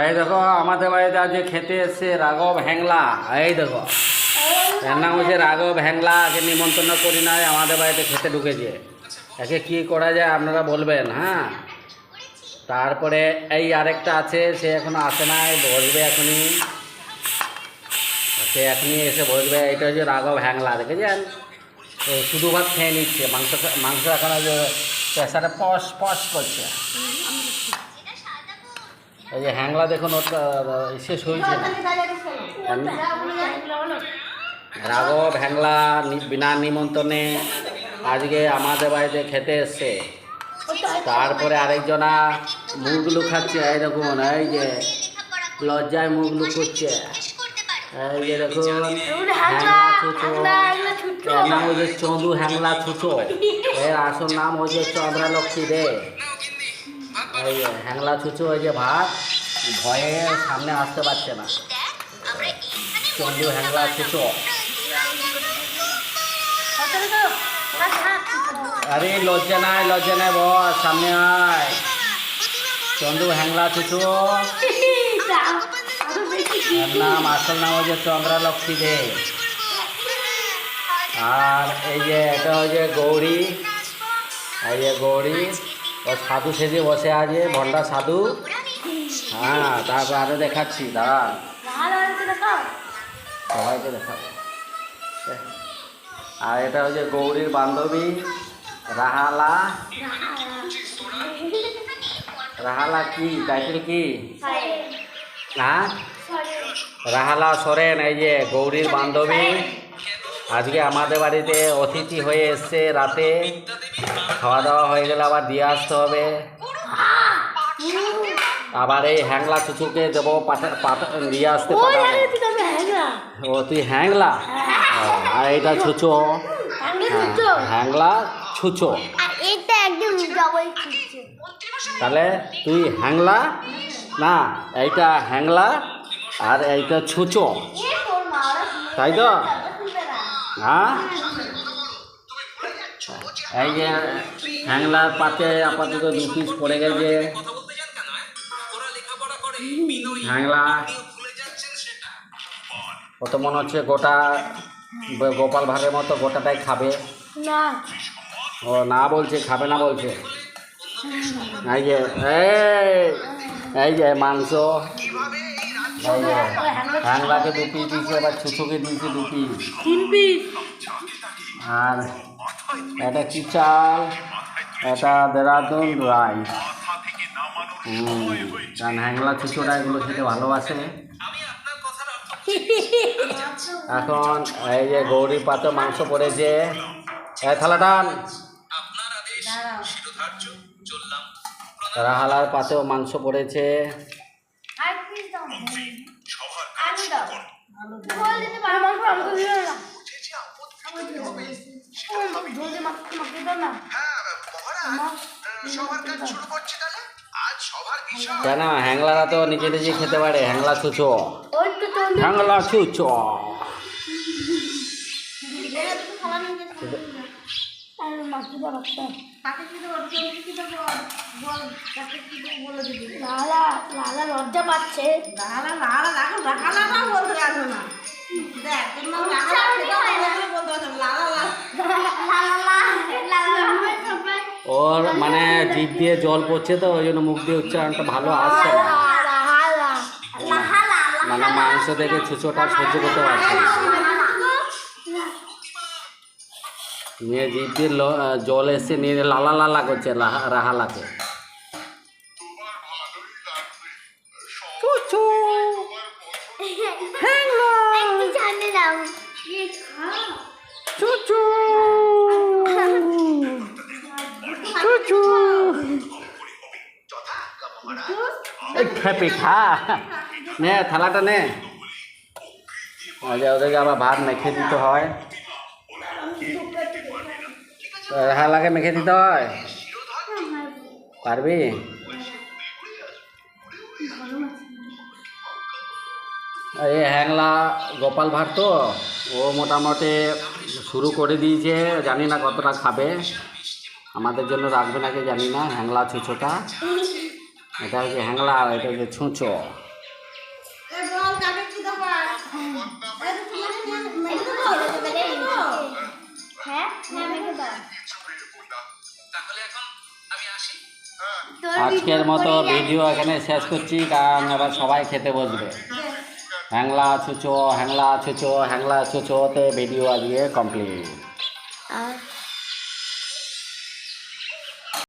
এই দেখো আমাদের বাড়িতে আজকে খেতে এসছে রাঘব হ্যাংলা। এই দেখো এর নাম হচ্ছে রাঘব হ্যাংলা। একে নিমন্ত্রণ করি নাই, আমাদের বাড়িতে খেতে ঢুকেছে। একে কি করা যায় আপনারা বলবেন। হ্যাঁ, তারপরে এই আরেকটা আছে, সে এখনো আসে নাই, বসবে এখনই। সে এখনই এসে বসবে। এটা হচ্ছে রাঘব হ্যাংলা, দেখেছেন? তো শুধু ভাত খেয়ে নিচ্ছে, মাংস এখন যে প্রেসারে পশ পশ করছে। এই যে হ্যাংলা দেখুন, ওটা শেষ হয়েছে না। রাঘব হ্যাংলা বিনা নিমন্ত্রণে আজকে আমাদের বাড়িতে খেতে এসছে। তারপরে আরেকজনা মুখ লুকাচ্ছে। এই দেখুন, এই যে লজ্জায় মুখ লুকোচ্ছে। এই যে দেখুন হ্যাংলা ছুচো। এর নাম হচ্ছে চন্দু হ্যাংলা ছুচো। এর আসল নাম হচ্ছে চন্দ্রালক্ষ্মী দে। এই যে হ্যাংলা ছুচো, এই যে ভাত ভয়ে সামনে আসতে পারছে না। চন্দু হ্যাংলা ছুচো। আরে লজ্জা নাই, লজ্জা নাই, বস সামনে আয়। চন্দু হ্যাংলা ছুচো। এর নাম আসল নাম হচ্ছে চন্দ্রালক্ষ্মী দে। আর এই যে এটা হচ্ছে গৌরী। এই যে গৌরী, ও সাধু সেজে বসে আছে, ভণ্ডা সাধু। হ্যাঁ, তারপর আরো দেখাচ্ছি, দাঁড়ান সবাইকে দেখাবো। আর এটা হচ্ছে গৌরীর বান্ধবী রাহালা। রাহালা কি টাইটেল কি? হ্যাঁ, রাহালা সোরেন। এই যে গৌরীর বান্ধবী আজকে আমাদের বাড়িতে অতিথি হয়ে এসছে। রাতে খাওয়া দাওয়া হয়ে গেলে আবার দিয়ে আসতে হবে। আবার এই হ্যাংলা ছুচুকে দেবো দিয়ে আসতে পাঠাবো। ও তুই হ্যাংলা, আর এইটা ছুচো। হ্যাংলা ছুচো। তাহলে তুই হ্যাংলা না, এইটা হ্যাংলা আর এইটা ছুচো, তাই তো? হ্যাঁ, এই যে হ্যাংলার পাতে আপাতত 2 পিস পড়ে গেছে। হ্যাংলা কত মনে হচ্ছে গোটা গোপাল ভাঁড়ের মতো গোটাটাই খাবে না। ও না বলছে, খাবে না বলছে। এই যে এই যে মাংস, এই যে হ্যাংলাকে 2 পিস দিয়েছে, আবার ছুচুকে দিয়েছে 2 পিস। 3 পিস। আর এটা কি চাল? এটা দেরাদুন রাইস। কারণ হ্যাংলা ছুচোটা এগুলো খেতে ভালোবাসে। এখন এই যে গৌরী পাতে মাংস পড়েছে। এই থালা টান। রাহালার পাতেও মাংস পড়েছে। কেন হ্যাংলারা তো নিজে নিজে খেতে পারে। হ্যাংলা ছুচো, হ্যাংলা ছুচো। লজ্জা পাচ্ছে। ওর মানে জিভ দিয়ে জল পড়ছে, তো ওই জন্য মুখ দিয়ে উচ্চারণটা ভালো আসছে না। মানে মাংস দেখে ছুচোটা সহ্য করতে পারছে না। নিয়ে জিভ দিয়ে জল এসে নিয়ে লালা লালা করছে রাহালাকে। খেপি খা, নে থালাটা নে। ওদেরকে আবার ভাত মেখে দিতে হয়, রাহালাকে মেখে দিতে হয়। পারবি? এই হ্যাংলা গোপাল ভাঁড় তো, ও মোটামুটি শুরু করে দিয়েছে। জানি না কতটা খাবে, আমাদের জন্য রাখবে নাকি জানি না। হ্যাংলা ছুঁচোটা, এটা হচ্ছে হ্যাংলা আর এটা হচ্ছে ছুঁচো। হ্যাঁ হ্যাঁ মেখে দাও। আজকের মতো ভিডিও এখানে শেষ করছি, কারণ এবার সবাই খেতে বসবে। হ্যাংলা ছুচো হ্যাংলা ছুচো হ্যাংলা ছুচোতে ভিডিও আজকে কমপ্লিট। আর